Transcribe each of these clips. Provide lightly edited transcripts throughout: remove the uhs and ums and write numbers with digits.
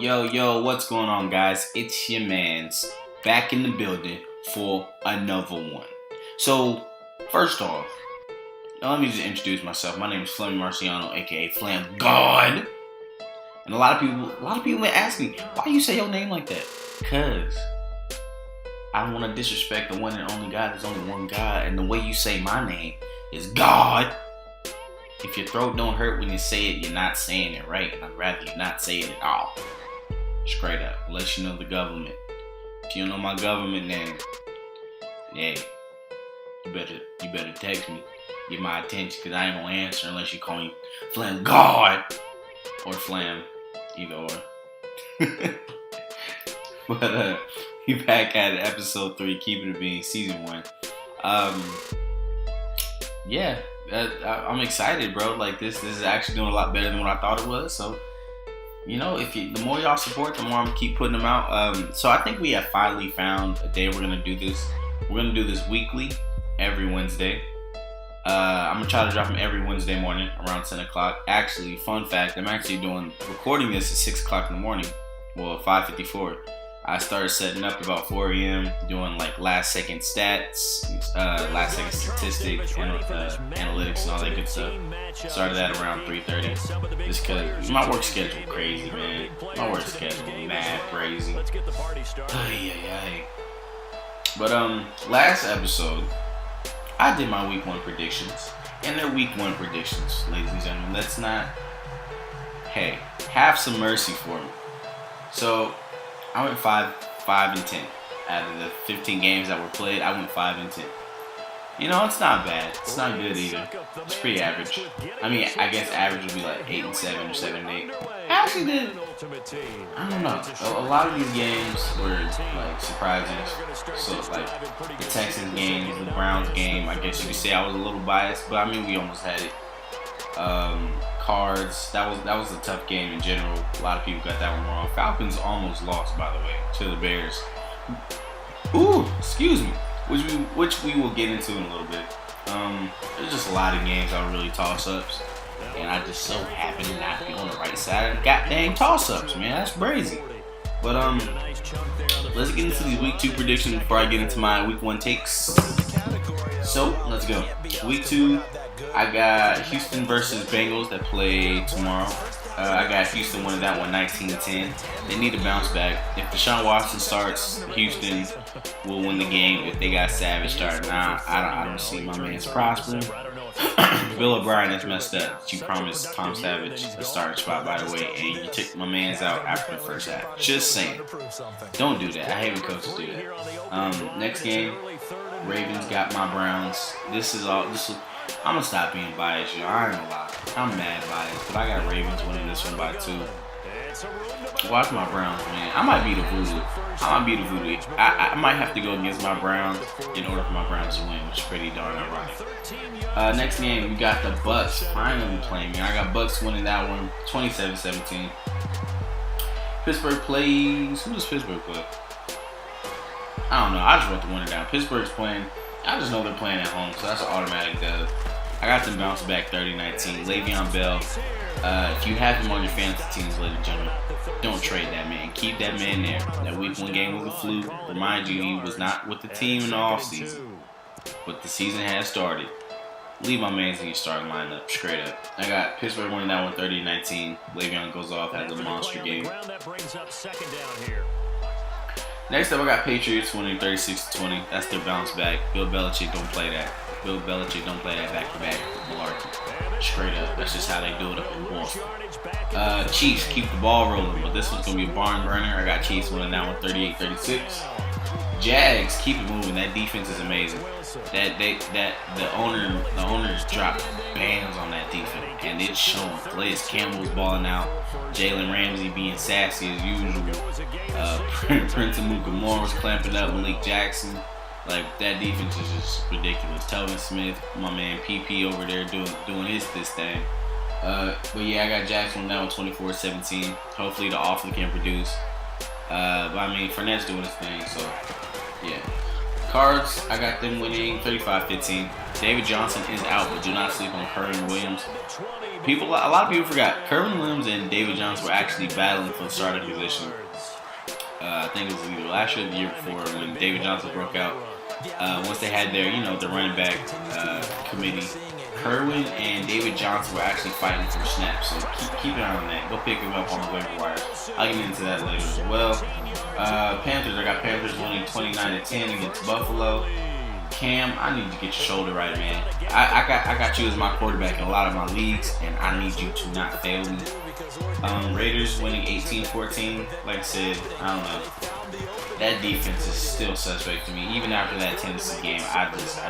Yo, what's going on, guys? It's your man's back in the building for another one. So, first off, let me just introduce myself. My name is FlammyMarciano, aka FlamGawd. And a lot of people ask me, why you say your name like that? Cause I don't want to disrespect the one and only God. There's only one God, and the way you say my name is God. If your throat don't hurt when you say it, you're not saying it right, and I'd rather you not say it at all. Straight up, unless you know the government. If you don't know my government name, hey, you better text me, get my attention, cause I ain't gonna answer unless you call me FlamGawd or Flam, either or. But we back at episode 3, keeping it being season 1. I'm excited, bro. Like this is actually doing a lot better than what I thought it was. So, the more y'all support, the more I'm gonna keep putting them out. So I think we have finally found a day we're gonna do this. We're gonna do this weekly, every Wednesday. I'm gonna try to drop them every Wednesday morning around 10 o'clock. Actually, fun fact, I'm actually recording this at 6 o'clock in the morning. Well, 5:54. I started setting up about 4 a.m. doing like last second stats, last second statistics, analytics, and all that good stuff. Started that around 3:30. Just cause my work schedule crazy, man. My work schedule mad crazy. But last episode, I did my week 1 predictions, and they're week 1 predictions, ladies and gentlemen. Let's not, have some mercy for me. So I went 5 and 10 out of the 15 games that were played. I went 5 and 10. It's not bad. It's not good either. It's pretty average. I mean, I guess average would be like 8 and 7 or 7 and 8. I actually did. I don't know. A lot of these games were like surprising. So like the Texans game, the Browns game. I guess you could say I was a little biased, but I mean we almost had it. Cards. That was a tough game in general. A lot of people got that one wrong. Falcons almost lost, by the way, to the Bears. Ooh, excuse me. Which we will get into in a little bit. There's just a lot of games that were really toss-ups, and I just so happen to not be on the right side of the goddamn toss-ups, man. That's crazy. But let's get into these week 2 predictions before I get into my week 1 takes. So let's go. Week 2. I got Houston versus Bengals that play tomorrow. I got Houston winning that one 19-10. They need to bounce back. If Deshaun Watson starts, Houston will win the game. If they got Savage starting, I don't see my man's prospering. Bill O'Brien has messed up. You promised Tom Savage the starting spot, by the way, and you took my man's out after the first half. Just saying. Don't do that. I hate when coaches do that. Next game, Ravens got my Browns. I'm gonna stop being biased, y'all. I ain't gonna lie. I'm mad biased, but I got Ravens winning this one by 2. Watch my Browns, man. I might be the voodoo. I might have to go against my Browns in order for my Browns to win, which is pretty darn ironic. Next game, we got the Bucks finally playing, man. I got Bucks winning that one 27-17. Pittsburgh plays. Who does Pittsburgh play? I don't know. I just wrote the winner down. Pittsburgh's playing. I just know they're playing at home, so that's an automatic dub. I got them bounce back 30-19. Le'Veon Bell. If you have him on your fantasy teams, ladies and gentlemen, don't trade that man. Keep that man there. That week 1 game was a fluke. Remind you, he was not with the team in the offseason, but the season has started. Leave my man in your starting lineup, straight up. I got Pittsburgh winning that one 30-19. Le'Veon goes off, has a monster game. Next up, I got Patriots winning 36-20. That's their bounce back. Bill Belichick don't play that. Back-to-back malarkey. Straight up. That's just how they do it up in Boston. Chiefs keep the ball rolling, but this one's going to be a barn burner. I got Chiefs winning that one 38-36. Jags keep it moving. That defense is amazing. The owners dropped bands on that defense, and it's showing. Calais Campbell's balling out. Jalen Ramsey being sassy as usual. Prince Amukamara was clamping up. Malik Jackson. Like, that defense is just ridiculous. Telvin Smith, my man PP over there doing this thing. But yeah, I got Jackson now 24-17. Hopefully the offense can produce. But I mean, Fournette's doing his thing, so yeah. Cards, I got them winning 35-15. David Johnson is out, but do not sleep on Kerwin Williams. A lot of people forgot Kerwin Williams and David Johnson were actually battling for the starting position. I think it was either last year or the year before when David Johnson broke out. Once they had their, the running back committee, Kerwin and David Johnson were actually fighting for snaps. So keep an eye on that. Go pick him up on the waiver wire. I'll get into that later as well. Panthers, I got Panthers winning 29-10 against Buffalo. Cam, I need to get your shoulder right, man. I got you as my quarterback in a lot of my leagues, and I need you to not fail me. Raiders winning 18-14. Like I said, I don't know. That defense is still suspect to me. Even after that Tennessee game, I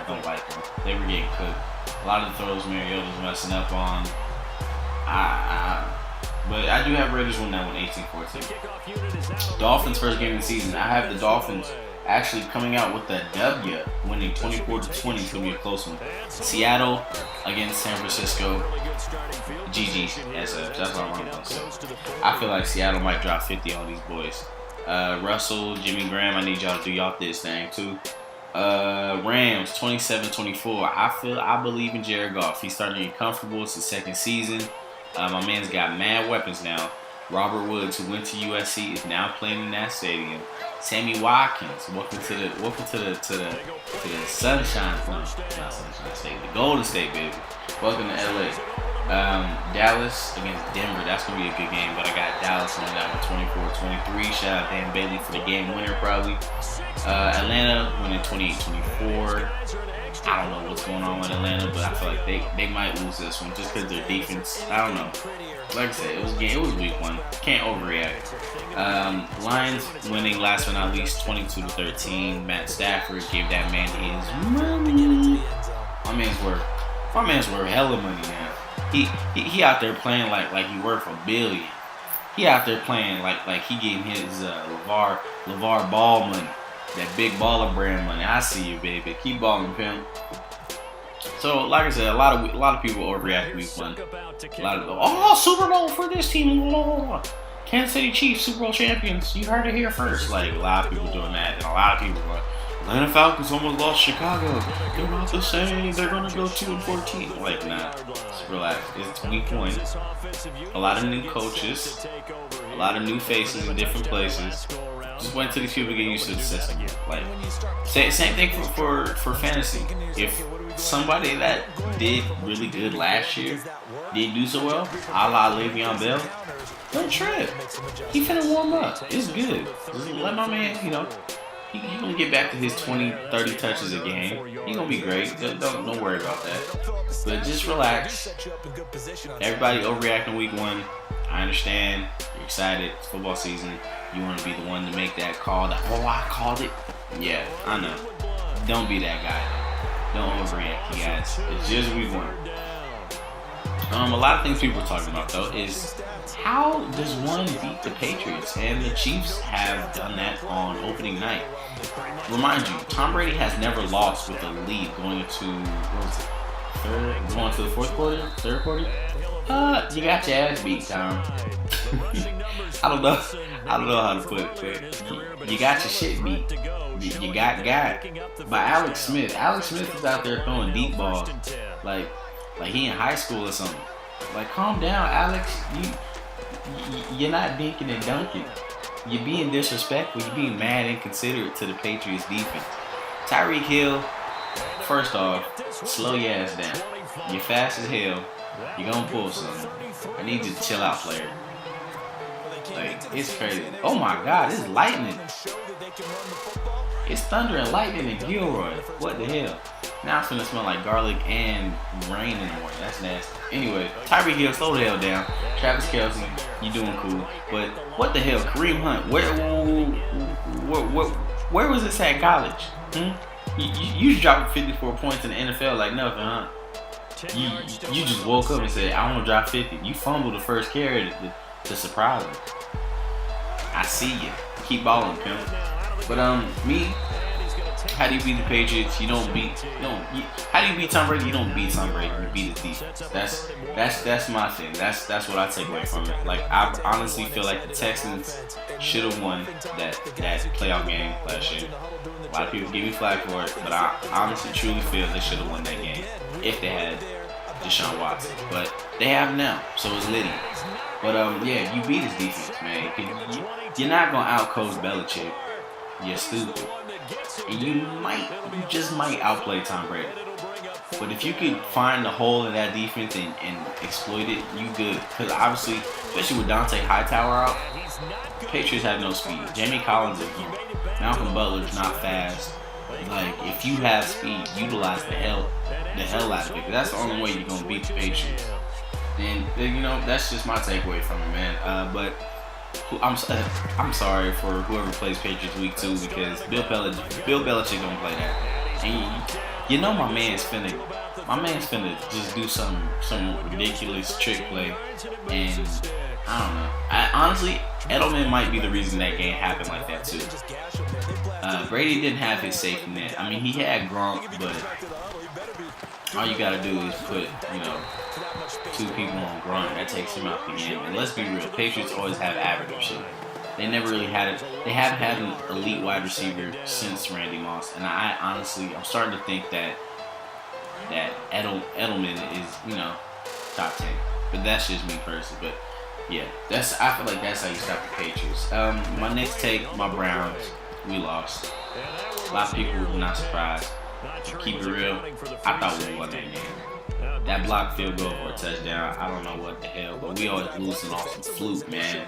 don't like them. They were getting cooked. A lot of the throws Mariota's messing up on. But I do have Raiders win that one 18-14. Dolphins first game of the season. I have the Dolphins actually coming out with a W, winning 24-20. It's gonna be a close one. Seattle against San Francisco. GG. That's what I'm running on. So I feel like Seattle might drop 50 on these boys. Russell, Jimmy Graham, I need y'all to do y'all this thing too. Rams 27-24. I believe in Jared Goff. He's starting to get comfortable. It's his second season. My man's got mad weapons now. Robert Woods, who went to USC, is now playing in that stadium. Sammy Watkins, welcome to the Sunshine, not Sunshine State, the Golden State, baby. Welcome to LA. Dallas against Denver. That's gonna be a good game, but I got Dallas winning that one 24-23. Shout out Dan Bailey for the game winner, probably. Atlanta winning 28-24. I don't know what's going on with Atlanta, but I feel like they might lose this one just because their defense. I don't know. Like I said, it was week one. Can't overreact. Lions winning last but not least 22-13. Matt Stafford gave that man his money. My man's worth hella money now. He out there playing like he worth $1 billion. He out there playing like he getting his LeVar Ball money. That big baller brand money. I see you, baby. Keep balling, pimp. So, like I said, a lot of people overreact week one. A lot of Super Bowl for this team. Kansas City Chiefs, Super Bowl champions. You heard it here first. Like, a lot of people doing that, and a lot of people going, Atlanta Falcons almost lost Chicago. They're not the same. They're gonna go 2-14. Like, nah. Just relax. It's week one. A lot of new coaches. A lot of new faces in different places. Just wait until these people get used to the system. Like, same thing for fantasy. If somebody that did really good last year didn't do so well, a la Le'Veon Bell, don't trip. He finna warm up. It's good. Just let my man, he gonna get back to his 20-30 touches a game. He gonna be great. Don't worry about that. But just relax. Everybody overreacting week one. I understand. You're excited. It's football season. You want to be the one to make that call. I called it. Yeah, I know. Don't be that guy. Don't overreact, you guys. It's just week one. A lot of things people are talking about though is how does one beat the Patriots? And the Chiefs have done that on opening night. Remind you, Tom Brady has never lost with a lead going into the fourth quarter, third quarter. You got your ass beat, Tom. I don't know how to put it, but you got your shit beat. You got by Alex Smith. Alex Smith is out there throwing deep balls, like he in high school or something. Like, calm down, Alex. You're not dinking and dunking. You're being disrespectful. You're being mad and inconsiderate to the Patriots defense. Tyreek Hill, first off, slow your ass down. You're fast as hell. You're gonna pull something. I need you to chill out, player. Like, it's crazy. Oh my God, it's lightning. It's thunder and lightning in Gilroy. What the hell? Now it's gonna smell like garlic and rain in the morning. That's nasty. Anyway, Tyreek Hill, slow the hell down. Travis Kelce, you doing cool. But what the hell, Kareem Hunt? Where was this at college? You dropped 54 points in the NFL like nothing, huh? You just woke up and said, I want to drop 50. You fumbled the first carry to surprise him. I see you. Keep balling, pimp. But me, how do you beat the Patriots? How do you beat Tom Brady? You don't beat Tom Brady. You beat his defense. That's my thing. That's what I take away from it. Like, I honestly feel like the Texans should have won that playoff game last year. A lot of people give me flack for it, but I honestly truly feel they should have won that game if they had Deshaun Watson. But they have now, so it's litty. But yeah, you beat his defense, man. You're not gonna outcoach Belichick. You're stupid. And you just might outplay Tom Brady. But if you could find the hole in that defense and exploit it, you good. Because obviously, especially with Dante Hightower out, the Patriots have no speed. Jamie Collins is huge. Malcolm Butler's not fast. Like, if you have speed, utilize the hell out of it. Because that's the only way you're gonna beat the Patriots. And you know, that's just my takeaway from it, man. But I'm sorry for whoever plays Patriots week 2 because Bill Belichick don't play that. And you know my man's finna just do some ridiculous trick play, and I don't know. Honestly, Edelman might be the reason that game happened like that too. Brady didn't have his safety net. I mean, he had Gronk, but all you gotta do is put, you know, 2 people on Gronk. That takes him out the game. And let's be real, Patriots always have average shit. They never really had it. They haven't had an elite wide receiver since Randy Moss. And I'm starting to think that Edelman is, you know, top 10. But that's just me personally. But yeah, I feel like that's how you stop the Patriots. My next take, my Browns, we lost. A lot of people were not surprised. To keep it real, I thought we won that game. That blocked field goal for a touchdown, I don't know what the hell, but we always losing off some fluke, man.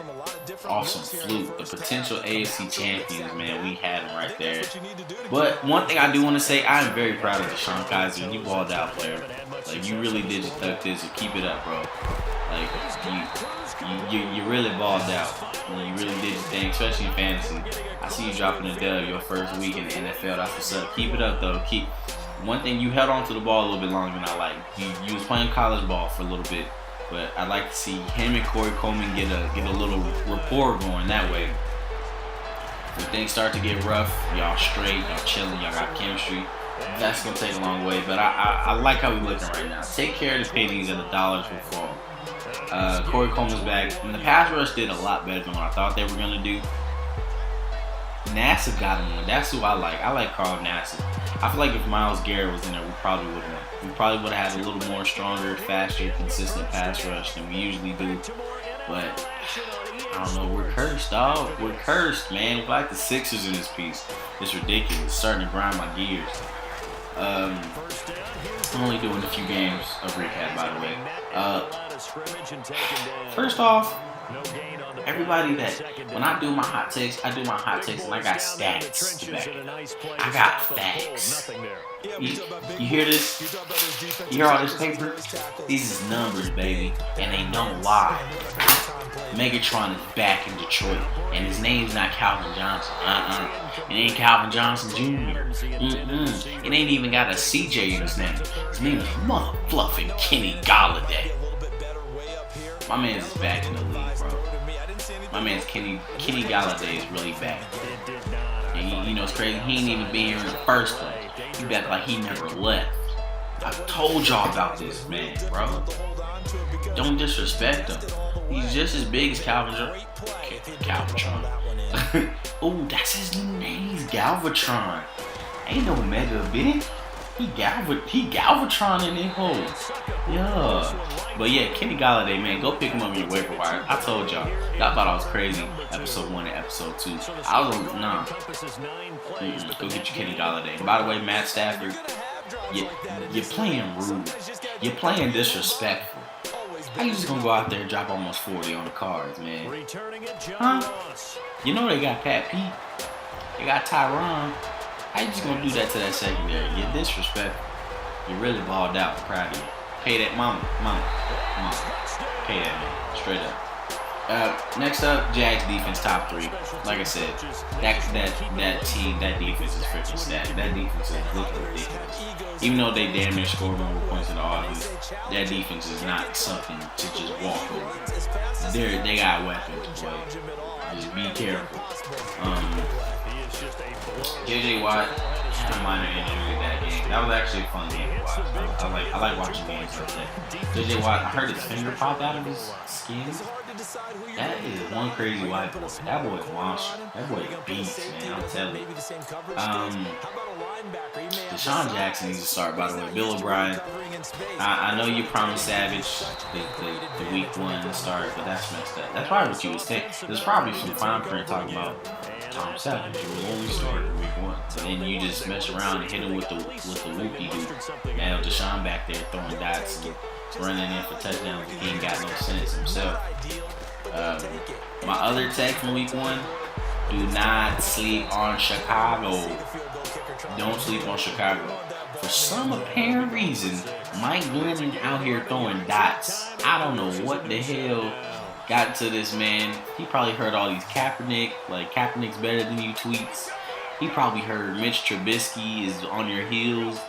Off some fluke. The potential AFC champions, man, we had them right there. But one thing I do want to say, I am very proud of Deshaun Kaiser. You balled out, player. Like, you really did just tuck this and keep it up, bro. Like, you really balled out. You really did your thing, especially in fantasy. I see you dropping a dub your first week in the NFL. That's what's up. Keep it up, though. One thing, you held on to the ball a little bit longer than I like. You was playing college ball for a little bit, but I'd like to see him and Corey Coleman get a little rapport going that way. When things start to get rough, y'all straight, y'all chilling, y'all got chemistry. That's gonna take a long way, but I like how we looking right now. Take care of the pennies and the dollars will fall. Corey Coleman's back, and the pass rush did a lot better than what I thought they were gonna do. Nassib got him one. That's who I like. I like Carl Nassib. I feel like if Myles Garrett was in there, we probably would have won. We probably would have had a little more stronger, faster, consistent pass rush than we usually do. But I don't know. We're cursed, dog. We're cursed, man. We're like the Sixers in this piece. It's ridiculous. It's starting to grind my gears. I'm only doing a few games of recap, by the way. First off, everybody that when I do my hot takes, and I got stats to back it up. I got facts. You hear this? You hear all this paper? These is numbers, baby, and they don't lie. Megatron is back in Detroit, and his name's not Calvin Johnson. It ain't Calvin Johnson Jr. It ain't even got a CJ in his name. His name is motherfluffing Kenny Galladay. My man's is back in the league, bro. My man's Kenny Galladay is really back. And you know it's crazy. He ain't even been here in the first place. He back like he never left. I told y'all about this man, bro. Don't disrespect him. He's just as big as Calvin Galvatron. Oh, that's his new name. He's Galvatron. Ain't no mega big. He Galvatron in his hole. Yeah. But yeah, Kenny Galladay, man, go pick him up in your waiver wire. I told y'all. Y'all thought I was crazy. Episode 1 and episode 2. I was on, nah. Go get your Kenny Galladay. And by the way, Matt Stafford, you're playing rude. You're playing disrespectful. How you just gonna go out there and drop almost 40 on the cards, man? Huh? You know they got Pat Pete. They got Tyron. How you just gonna do that to that secondary? You're disrespectful. You really balled out. I'm proud of you. Pay that mama. Pay that, man. Straight up. Next up, Jags defense top 3. Like I said, that defense is freaking stacked. That defense is looking ridiculous. Even though they damn near scored more points than the offense, that defense is not something to just walk over. They got weapons, boy. Just be careful. JJ Watt had a minor injury in that game. That was actually a fun game to watch. I like watching games like that. JJ Watt, I heard his finger popped out of his skin. That is one crazy white boy. That boy is monster. That boy is a beast, man. I'm telling you. Deshaun Jackson needs to start, by the way. Bill O'Brien. I know you promised Savage the week 1 start, but that's messed up. That's probably what you was saying. There's probably some fine print talking about Tom Savage. You will only start in week 1. And then you just mess around and hit him with the whoopie dude. Now Deshaun back there throwing dots and running in for touchdowns. He ain't got no sense himself. My other take from week 1: do not sleep on Chicago. Don't sleep on Chicago. For some apparent reason, Mike Glennon out here throwing dots. I don't know what the hell got to this man. He probably heard all these Kaepernick, like Kaepernick's better than you tweets. He probably heard Mitch Trubisky is on your heels.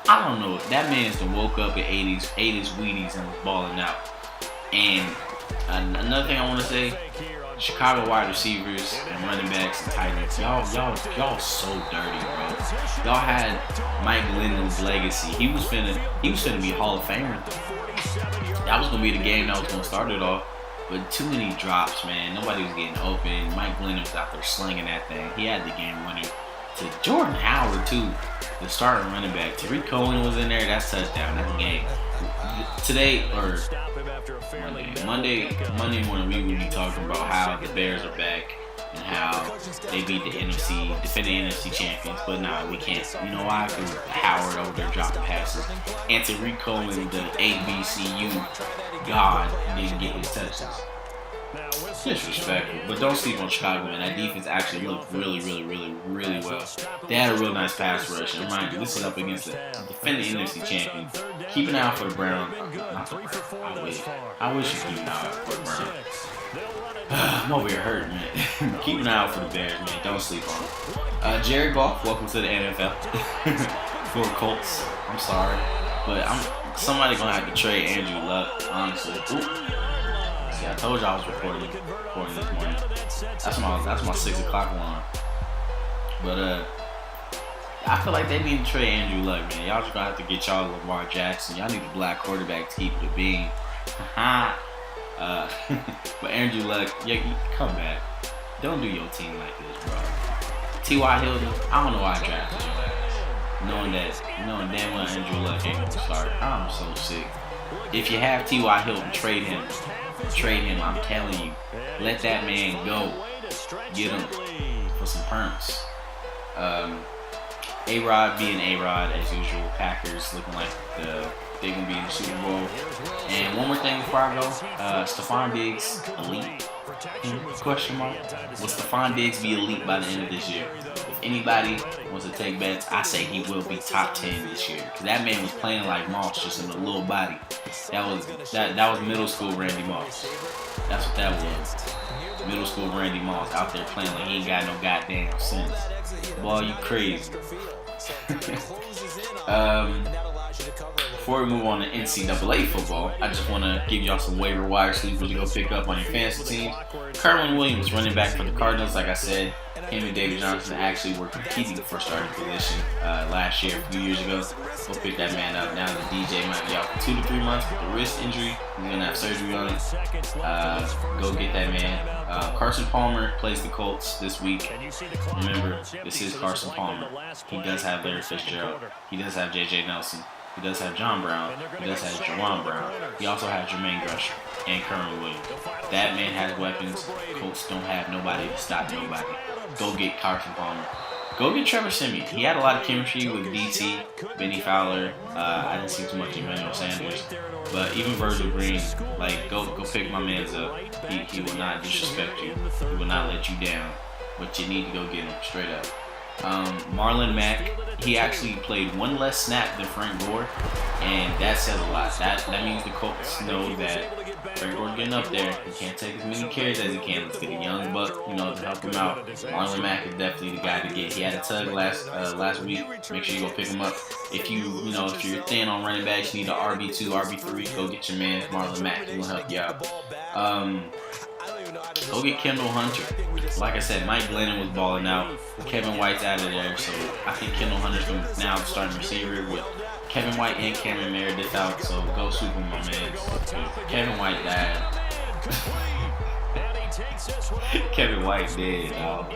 I don't know. That man's done woke up at 80s Wheaties and was balling out. And another thing I want to say, Chicago wide receivers and running backs and tight ends, y'all so dirty, bro. Y'all had Mike Glennon's legacy. He was finna be Hall of Famer. That was gonna be the game that was gonna start it off. But too many drops, man. Nobody was getting open. Mike Glennon was out there slinging that thing. He had the game winner. To Jordan Howard too, the starting running back. Tariq Cohen was in there. That's touchdown. That's the game. Today or Monday morning, we will be talking about how the Bears are back and how they beat the defending NFC champions. But nah, we can't. You know why? Because Howard over there dropping passes, and Tariq Cohen, the HBCU god, didn't get his touches. Disrespectful, but don't sleep on Chicago, man. That defense actually looked really well. They had a real nice pass rush. And remind you, this is up against the defending NFC champion. Keep an eye out for the Browns. Not the Browns. I wish you keep an eye out for the Browns. I'm over here hurting, man. Keep an eye out for the Bears, man. Don't sleep on them. Jared Goff, welcome to the NFL. For Colts, I'm sorry, but somebody gonna have to trade Andrew Luck, honestly. Ooh. I told you I was recording this morning. That's my 6 o'clock alarm. But I feel like they need to trade Andrew Luck, man. Y'all just gonna have to get y'all Lamar Jackson. Y'all need a black quarterback to keep it a bean. But Andrew Luck, yeah, come back. Don't do your team like this, bro. T.Y. Hilton, I don't know why I drafted your ass. Knowing damn well Andrew Luck ain't gonna start. I'm so sick. If you have T.Y. Hilton, trade him. I'm telling you. Let that man go. Get him for some perms. A-Rod being A-Rod as usual. Packers looking like they're gonna be in the Super Bowl. And one more thing before I go. Stephon Diggs elite? Question mark. Will Stephon Diggs be elite by the end of this year? If anybody wants to take bets, I say he will be top 10 this year. Cause that man was playing like Moss, just in a little body. That was middle school Randy Moss. That's what that was. Middle school Randy Moss out there playing like he ain't got no goddamn sense. Boy, you crazy. Before we move on to NCAA football, I just want to give y'all some waiver wire sleepers to go pick up on your fantasy teams. Kerwin Williams, running back for the Cardinals, like I said. Him and David Johnson actually were competing for starting position last year, a few years ago. Go pick that man up. Now the DJ might be out for 2 to 3 months with a wrist injury. He's going to have surgery on it. Go get that man. Carson Palmer plays the Colts this week. Remember, this is Carson Palmer. He does have Larry Fitzgerald. He does have J.J. Nelson. He does have John Brown. He does have Jawan Brown. He also has Jermaine Grusher and Kerwin Williams. That man has weapons. Colts don't have nobody to stop nobody. Go get Carson Palmer. Go get Trevor Siemian. He had a lot of chemistry with DT, Benny Fowler. I didn't see too much Emmanuel Sanders. But even Virgil Green, like, go pick my man's up. He will not disrespect you. He will not let you down. But you need to go get him straight up. Marlon Mack, he actually played one less snap than Frank Gore, and that says a lot. That means the Colts know that Frank Gore's getting up there. He can't take as many carries as he can. Let's get a young buck, to help him out. Marlon Mack is definitely the guy to get. He had a tug last week. Make sure you go pick him up. If if you're thin on running backs, you need an RB2, RB3. Go get your man Marlon Mack. He will help you out. Go get Kendall Hunter. Like I said, Mike Glennon was balling out. Kevin White's out of there, so I think Kendall Hunter's now the starting receiver with Kevin White and Cameron Meredith out. So go super my man. Kevin White died. Kevin White dead, dog.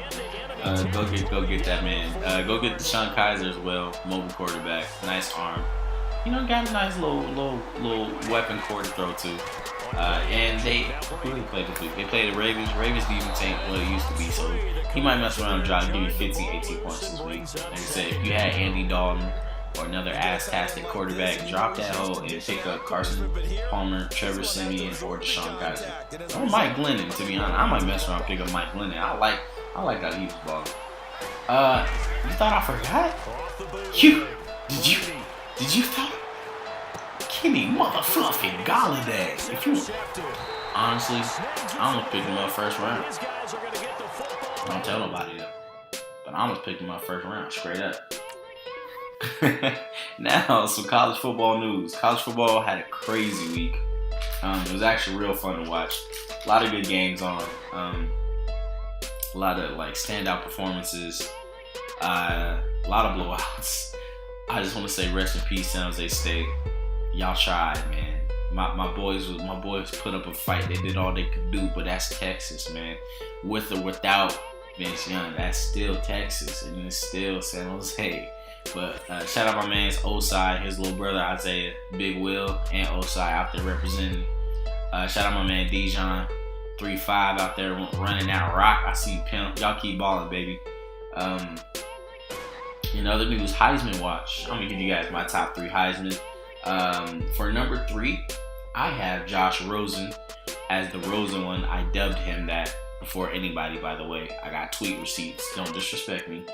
Go get that man. Go get Deshaun Kaiser as well, mobile quarterback, nice arm. You know, got a nice little weapon core to throw to. And who they played this week? They played the Ravens. Ravens defense ain't what it used to be, so he might mess around and drop, give you 15, 18 points this week. Like I said, if you had Andy Dalton or another ass-tastic quarterback, drop that hole and pick up Carson Palmer, Trevor Siemian, or Deshaun Kaiser. Or Mike Glennon, to be honest. I might mess around and pick up Mike Glennon. I like that he was balling. You thought I forgot? Did you thought? Kenny motherfucking Galladay. Honestly, I'm gonna pick him up first round. Don't tell nobody though. But I'm gonna pick him up first round, straight up. Now, some college football news. College football had a crazy week. It was actually real fun to watch. A lot of good games on. A lot of like standout performances. A lot of blowouts. I just want to say rest in peace, San Jose State. Y'all tried, man. My boys put up a fight. They did all they could do, but that's Texas, man. With or without Vince Young, that's still Texas, and it's still San Jose. But shout out my man's Osai, his little brother Isaiah, Big Will, and Osai out there representing. Shout out my man Dijon, 3-5 out there running that rock. I see Pimp. Y'all keep balling, baby. In other news, Heisman watch. I'm gonna give you guys my top 3 Heisman. For number 3, I have Josh Rosen as the Rosen one. I dubbed him that before anybody, by the way. I got tweet receipts. Don't disrespect me.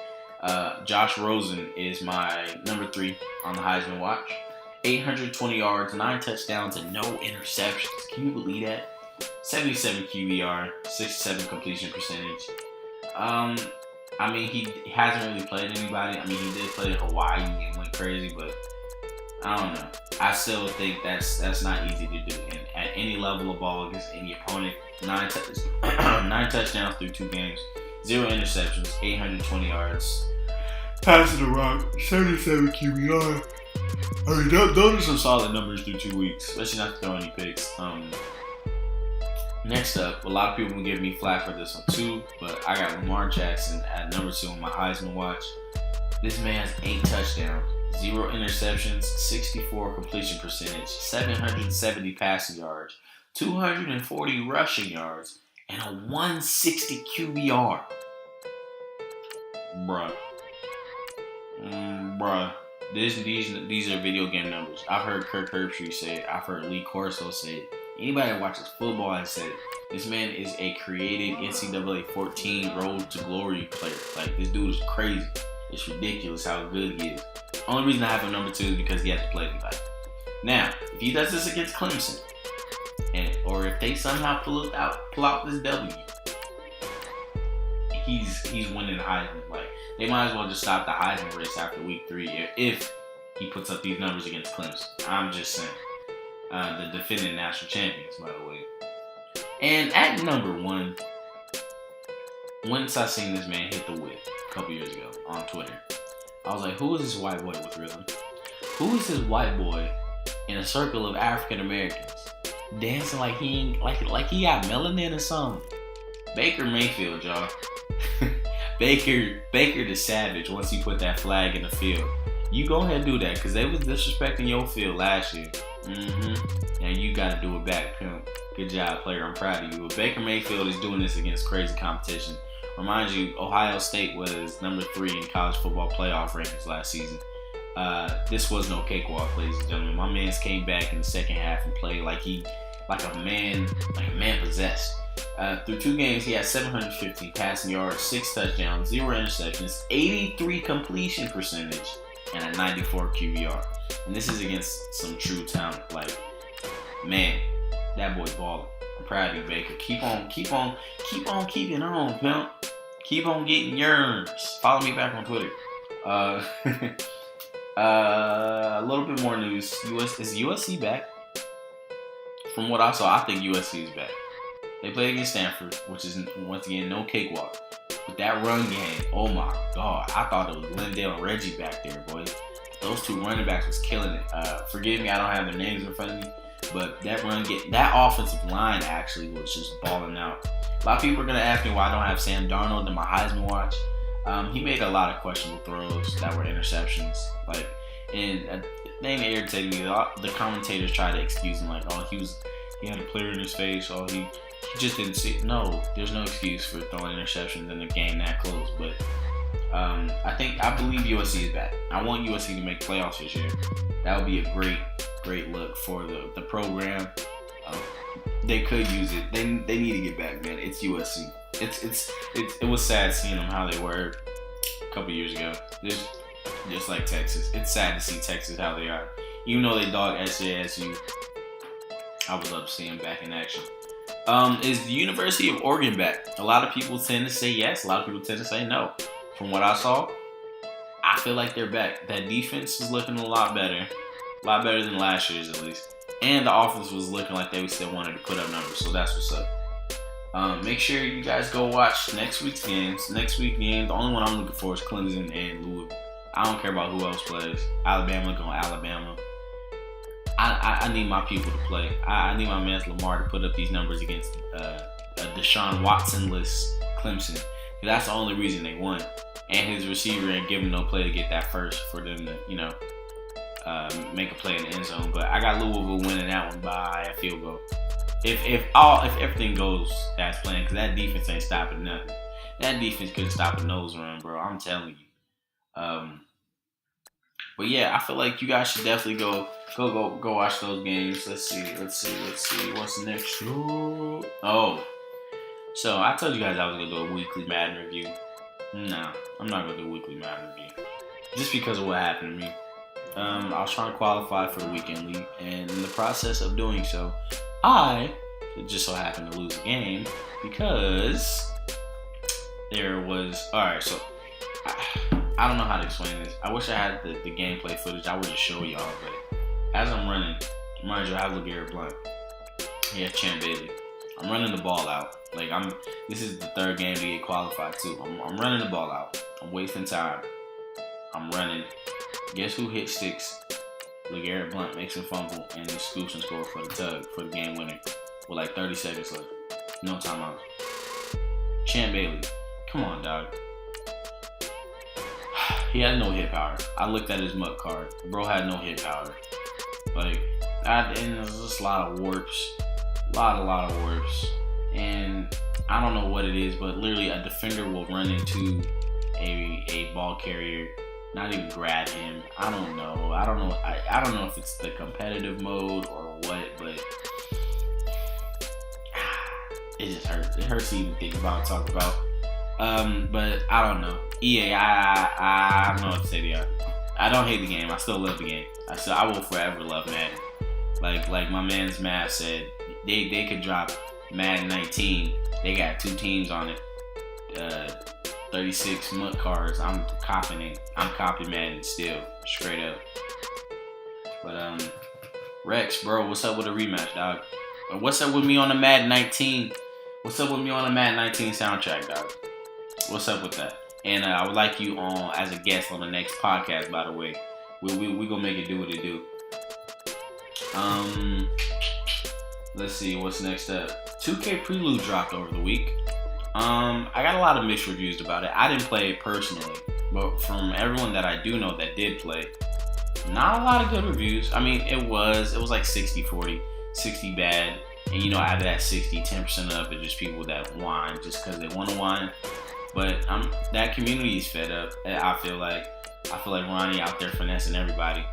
Josh Rosen is my number 3 on the Heisman watch. 820 yards, 9 touchdowns, and no interceptions. Can you believe that? 77 QBR, 67 completion percentage. I mean, he hasn't really played anybody. I mean, he did play Hawaii and went crazy, but I don't know. I still think that's not easy to do. And at any level of ball against any opponent, 9 touchdowns through 2 games, 0 interceptions, 820 yards. Passing the rock, 77 QBR. I mean, those are some solid numbers through 2 weeks, especially not to throw any picks. Next up, a lot of people will give me flack for this one too, but I got Lamar Jackson at number 2 on my Heisman watch. This man has 8 touchdowns, 0 interceptions, 64 completion percentage, 770 passing yards, 240 rushing yards, and a 160 QBR. Bruh. These are video game numbers. I've heard Kirk Herbstreit say it. I've heard Lee Corso say it. Anybody that watches football has said it. This man is a created NCAA 14 Road to Glory player. Like, this dude is crazy. It's ridiculous how good he is. Only reason I have him number 2 is because he had to play anybody. Now, if he does this against Clemson, or if they somehow pull out this W, he's winning the Heisman. Like, they might as well just stop the Heisman race after week 3 if he puts up these numbers against Clemson. I'm just saying. The defending national champions, by the way. And at number 1, once I seen this man hit the whip a couple years ago on Twitter, I was like, who is this white boy with rhythm? Who is this white boy in a circle of African Americans dancing like he got melanin or something? Baker Mayfield, y'all. Baker the Savage. Once he put that flag in the field, you go ahead and do that, because they was disrespecting your field last year. And you got to do it back, pimp. Good job, player. I'm proud of you. But Baker Mayfield is doing this against crazy competition. Remind you, Ohio State was number 3 in college football playoff rankings last season. This was no cakewalk, ladies and gentlemen. My man's came back in the second half and played like a man possessed. Through 2 games, he had 715 passing yards, 6 touchdowns, 0 interceptions, 83 completion percentage, and a 94 QBR. And this is against some true talent. Like, man, that boy balling. I'm proud of you, Baker. Keep on keeping on, pimp. Keep on getting yours. Follow me back on Twitter. A little bit more news. Is USC back? From what I saw, I think USC is back. They played against Stanford, which is, once again, no cakewalk. But that run game, oh my God. I thought it was Lindale and Reggie back there, boys. Those two running backs was killing it. Forgive me, I don't have their names in front of me. But that offensive line actually was just balling out. A lot of people are going to ask me why I don't have Sam Darnold in my Heisman watch. He made a lot of questionable throws that were interceptions. And the thing that irritated me, the commentators tried to excuse him, like, oh, he had a player in his face, oh, he just didn't see it. No, there's no excuse for throwing interceptions in a game that close. But I believe USC is back. I want USC to make playoffs this year. That would be a great look for the program. They could use it. They need to get back, man. It's USC. It was sad seeing them how they were a couple years ago. Just like Texas. It's sad to see Texas how they are. Even though they dog SJSU, I would love to see them back in action. Is the University of Oregon back? A lot of people tend to say yes. A lot of people tend to say no. From what I saw, I feel like they're back. That defense is looking a lot better than last year's at least. And the offense was looking like they still wanted to put up numbers, so that's what's up. Make sure you guys go watch next week's games. Next week's game, the only one I'm looking for is Clemson and Louisville. I don't care about who else plays. Alabama going Alabama. I need my people to play. I need my man Lamar to put up these numbers against a Deshaun Watson-less Clemson. That's the only reason they won. And his receiver ain't giving no play to get that first for them to, make a play in the end zone. But I got Louisville winning that one by a field goal. If everything goes as planned, because that defense ain't stopping nothing. That defense couldn't stop a nose run, bro. I'm telling you. But yeah, I feel like you guys should definitely go watch those games. Let's see. What's next? Oh, so I told you guys I was gonna do a weekly Madden review. No, I'm not gonna do a weekly Madden review, just because of what happened to me. I was trying to qualify for the weekend league, and in the process of doing so, I just so happened to lose a game because there was. All right, so. I don't know how to explain this. I wish I had the gameplay footage. I would just show y'all, but as I'm running, mind you, I have LeGarrette Blount. Yeah, Champ Bailey. I'm running the ball out. This is the third game to get qualified too. I'm running the ball out. I'm wasting time. I'm running. Guess who hit sticks? LeGarrette Blount makes a fumble and he scoops and scores for the tug for the game winner with like 30 seconds left. No timeout. Champ Bailey. Come on, dog. He had no hit power. I looked at his MUT card. Bro had no hit power. And there's just a lot of warps. A lot of warps. And I don't know what it is, but literally a defender will run into a ball carrier, not even grab him. I don't know. I don't know if it's the competitive mode or what, but it just hurts. It hurts to even think about, talk about. But I don't know. EA, I don't know what to say to y'all. I don't hate the game. I still love the game. I will forever love Madden. Like my man's Matt said, they could drop Madden 19. They got 2 teams on it. 36 MUT cards. I'm copying it. I'm copying Madden still, straight up. But Rex, bro, what's up with a rematch, dog? What's up with me on the Madden 19? What's up with me on the Madden 19 soundtrack, dog? What's up with that? And I would like you on as a guest on the next podcast, by the way. We gonna make it do what it do. Let's see what's next up. 2K Prelude dropped over the week. I got a lot of mixed reviews about it. I didn't play it personally, but from everyone that I do know that did play, not a lot of good reviews. I mean, it was like 60-40, 60 bad, and out of that 60, 10% of it just people that whine just because they want to whine. But that community is fed up. I feel like Ronnie out there finessing everybody,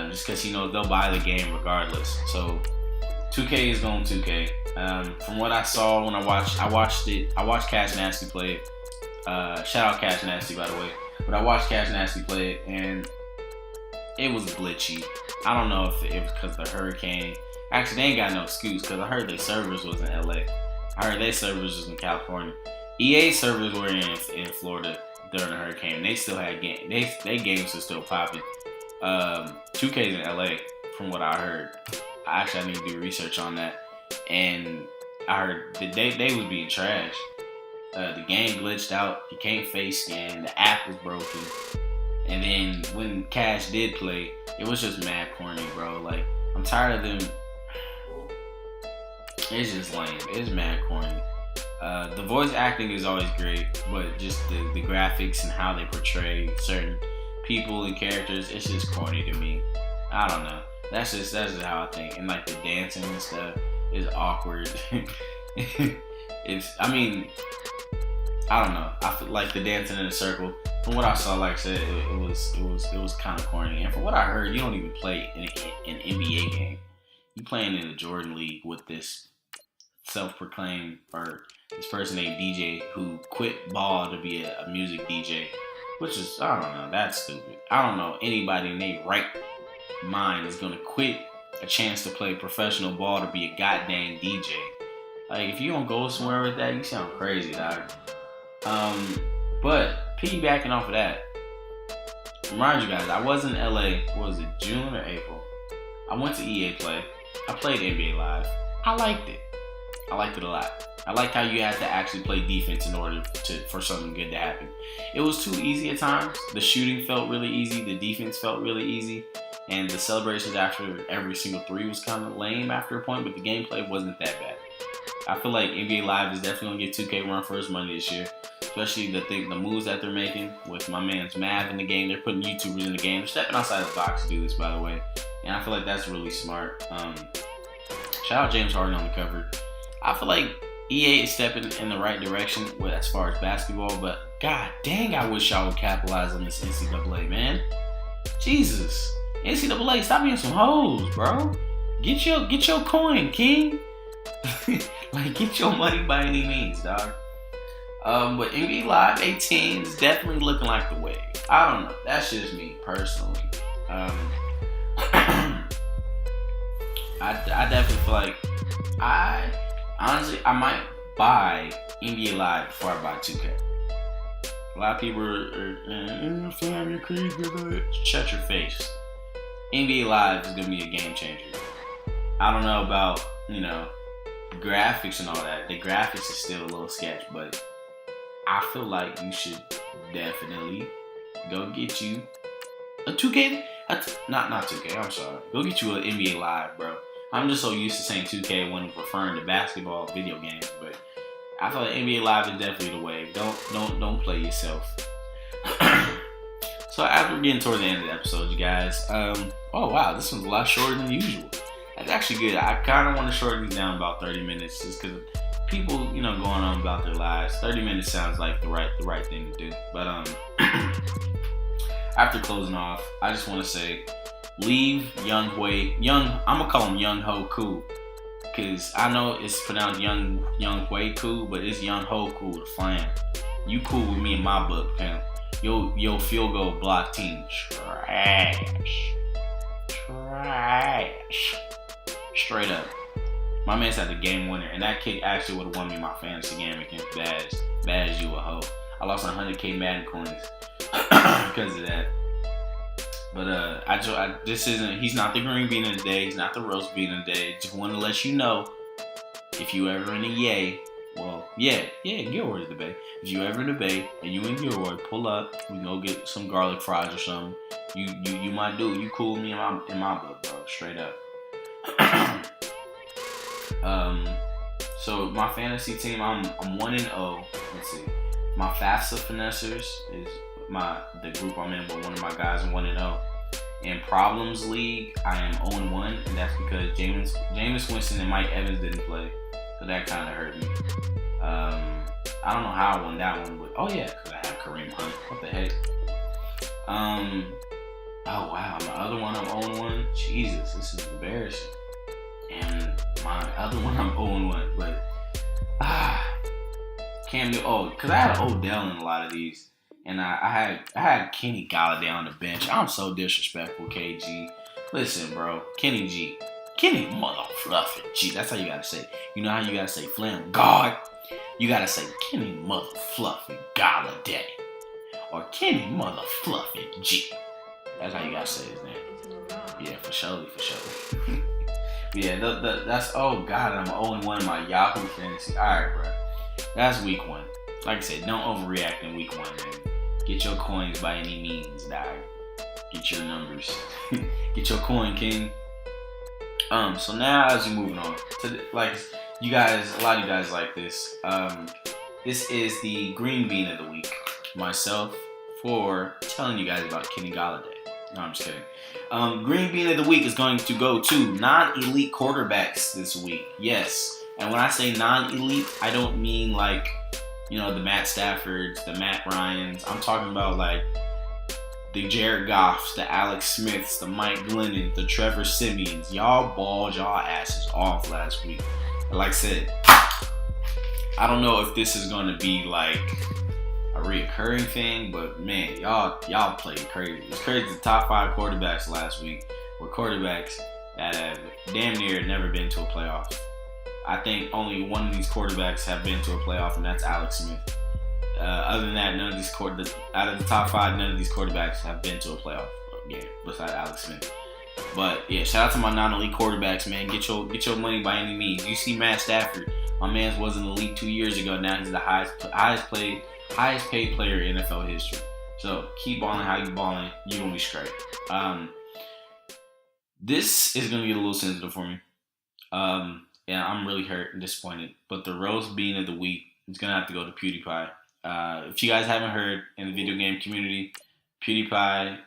just because they'll buy the game regardless. So 2K is going 2K. From what I saw when I watched it. I watched Cash Nasty play it. Shout out Cash Nasty, by the way. But I watched Cash Nasty play it, and it was glitchy. I don't know if it was because of the hurricane. Actually, they ain't got no excuse because I heard their servers was in LA. I heard their servers was in California. EA servers were in Florida during the hurricane. They still had game. They games were still popping. 2K's in LA, from what I heard. I need to do research on that. And I heard that they was being trash. The game glitched out. You can't face scan. The app was broken. And then when Cash did play, it was just mad corny, bro. Like, I'm tired of them. It's just lame. It's mad corny. The voice acting is always great, but just the graphics and how they portray certain people and characters, it's just corny to me. I don't know. That's just how I think. And like the dancing and stuff is awkward. I don't know. I feel like the dancing in a circle. From what I saw, like I said, it was kind of corny. And from what I heard, you don't even play an NBA game. You playing in the Jordan League with this self-proclaimed, or this person named DJ who quit ball to be a music DJ, which is, I don't know, that's stupid. I don't know anybody in their right mind is gonna quit a chance to play professional ball to be a goddamn DJ. Like, if you don't go somewhere with that, you sound crazy, dog. But piggybacking off of that, remind you guys, I was in LA, what was it, June or April? I went to EA Play. I played NBA Live. I liked it. I liked it a lot. I liked how you had to actually play defense in order for something good to happen. It was too easy at times. The shooting felt really easy. The defense felt really easy. And the celebrations after every single three was kind of lame after a point, but the gameplay wasn't that bad. I feel like NBA Live is definitely going to get 2K run for its money this year. Especially the moves that they're making with my man's Mav in the game. They're putting YouTubers in the game. They're stepping outside the box to do this, by the way. And I feel like that's really smart. Shout out James Harden on the cover. I feel like EA is stepping in the right direction as far as basketball, but god dang, I wish y'all would capitalize on this NCAA, man. Jesus. NCAA, stop being some hoes, bro. Get your coin, king. Like, get your money by any means, dog. But NBA Live 18 is definitely looking like the wave. I don't know. That's just me personally. I definitely feel like I might buy NBA Live before I buy 2K. A lot of people are Flam, you're crazy. Shut your face. NBA Live is gonna be a game changer. I don't know about, graphics and all that. The graphics is still a little sketch, but I feel like you should definitely go get you a 2K. Not 2K, I'm sorry. Go get you an NBA Live, bro. I'm just so used to saying 2K when referring to basketball video games, but I feel like NBA Live is definitely the wave. Don't play yourself. So after getting towards the end of the episode, you guys, oh wow, this one's a lot shorter than usual. That's actually good. I kind of want to shorten these down about 30 minutes just because people, going on about their lives. 30 minutes sounds like the right thing to do. But after closing off, I just want to say, leave I'm gonna call him Young Ho Cool, because I know it's pronounced Young Hui Cool, but it's Young Ho Cool to Flam. You cool with me in my book, pimp. Your field goal block team trash. Straight up. My man's had the game winner, and that kick actually would have won me my fantasy game against Baz, you a hoe. I lost 100K Madden coins because of that. But he's not the green bean of the day, he's not the roast bean of the day. Just want to let you know, if you ever in the Gilroy's the Bay. If you ever in the Bay and you in Gilroy, pull up, we go get some garlic fries or something. You my dude, you cool with me in my book, bro, straight up. So my fantasy team, I'm 1-0. Let's see. My FAFSA finessers is the group I'm in, but one of my guys is 1-0. In Problems League, I am 0-1, and that's because Jameis Winston and Mike Evans didn't play, so that kind of hurt me. I don't know how I won that one, but oh yeah, because I had Kareem Hunt. What the heck? Oh wow, my other one I'm 0-1. Jesus, this is embarrassing. And my other one I'm 0-1, but can't do. Oh, because I had Odell in a lot of these, and I had Kenny Galladay on the bench. I'm so disrespectful, KG. Listen, bro, Kenny motherfluffing G. That's how you gotta say. You know how you gotta say Flam God? You gotta say Kenny motherfluffing Galladay, or Kenny motherfluffing G. That's how you gotta say his name. Yeah, for sure. Yeah, that's, oh God, I'm 0-1 in my Yahoo fantasy. Alright, bro. That's week 1. Like I said, don't overreact in week 1, man. Get your coins by any means, dog. Get your numbers. Get your coin, king. So now as we're moving on to like you guys, a lot of you guys like this. This is the green bean of the week. Myself for telling you guys about Kenny Galladay. No, I'm just kidding. Green bean of the week is going to go to non-elite quarterbacks this week. Yes, and when I say non-elite, I don't mean like, you know, the Matt Staffords, the Matt Ryans. I'm talking about like the Jared Goffs, the Alex Smiths, the Mike Glennon, the Trevor Simeons. Y'all balled y'all asses off last week. And like I said, I don't know if this is going to be like a reoccurring thing, but man, y'all played crazy. It's crazy. The top 5 quarterbacks last week were quarterbacks that have damn near never been to a playoff. I think only one of these quarterbacks have been to a playoff, and that's Alex Smith. Other than that, none of these out of the top 5, none of these quarterbacks have been to a playoff game besides Alex Smith. But yeah, shout out to my non-elite quarterbacks, man. Get your money by any means. You see Matt Stafford, my man was in the league 2 years ago. Now he's the highest paid player in NFL history. So keep balling how you balling. You gonna be straight. This is gonna get a little sensitive for me. And I'm really hurt and disappointed. But the roast bean of the week is gonna have to go to PewDiePie. If you guys haven't heard, in the video game community, PewDiePie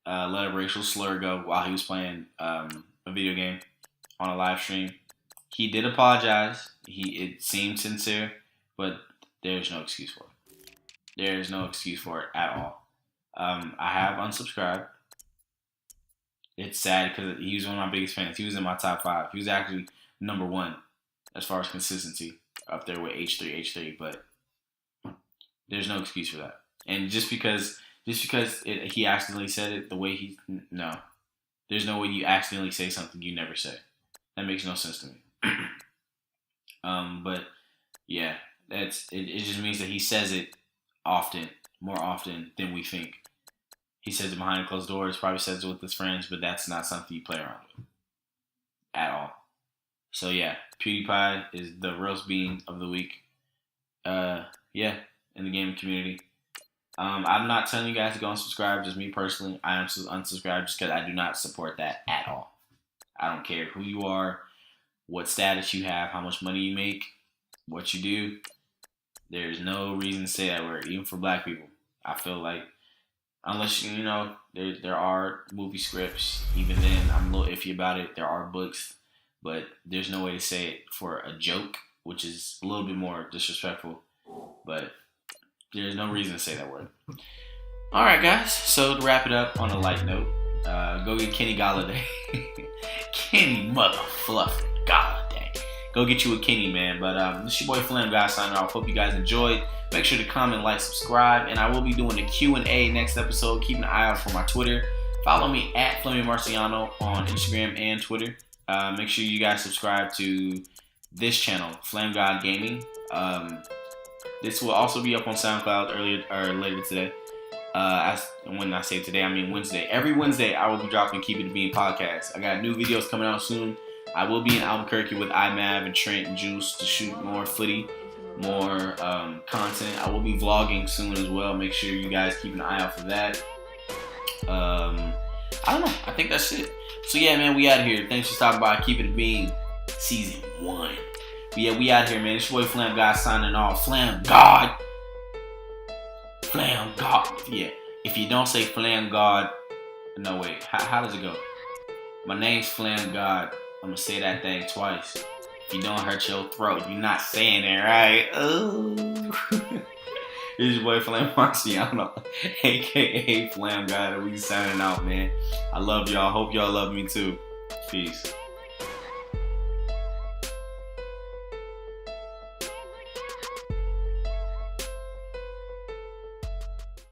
let a racial slur go while he was playing a video game on a live stream. He did apologize. It seemed sincere, but there's no excuse for it. There's no excuse for it at all. I have unsubscribed. It's sad because he was one of my biggest fans. He was in my top 5. He was actually number 1 as far as consistency, up there with H3, but there's no excuse for that. And just because he accidentally said it the way no. There's no way you accidentally say something you never say. That makes no sense to me. But yeah, it just means that he says it often, more often than we think. He says it behind closed doors, probably says it with his friends, but that's not something you play around with at all. So yeah, PewDiePie is the roast bean of the week. Yeah, in the gaming community. I'm not telling you guys to go unsubscribe. Just me personally, I am unsubscribed just because I do not support that at all. I don't care who you are, what status you have, how much money you make, what you do. There's no reason to say that word, even for black people. I feel like, unless, you know, there are movie scripts. Even then, I'm a little iffy about it. There are books, but there's no way to say it for a joke, which is a little bit more disrespectful. But there's no reason to say that word. All right, guys. So to wrap it up on a light note, go get Kenny Galladay. Kenny motherfluffing Galladay. Go get you a Kenny, man. But this is your boy FlamGawd signing off. Hope you guys enjoyed. Make sure to comment, like, subscribe, and I will be doing a Q&A next episode. Keep an eye out for my Twitter. Follow me at FlammyMarciano on Instagram and Twitter. Make sure you guys subscribe to this channel, FlamGawdGaming. This will also be up on SoundCloud later today. When I say today, I mean Wednesday. Every Wednesday, I will be dropping Keep It a Bean podcast. I got new videos coming out soon. I will be in Albuquerque with iMav and Trent and Juice to shoot more footy, more content. I will be vlogging soon as well. Make sure you guys keep an eye out for that. I don't know. I think that's it. So yeah, man, we out of here. Thanks for stopping by. Keep It a Bean, season 1. But yeah, we out here, man. It's your boy FlamGawd signing off. FlamGawd. Yeah. If you don't say FlamGawd, no wait. How does it go? My name's FlamGawd. I'm gonna say that thing twice. If you don't hurt your throat, you're not saying it right. Oh. This is your boy FlammyMarciano, aka FlamGawd. We signing out, man. I love y'all. Hope y'all love me too. Peace.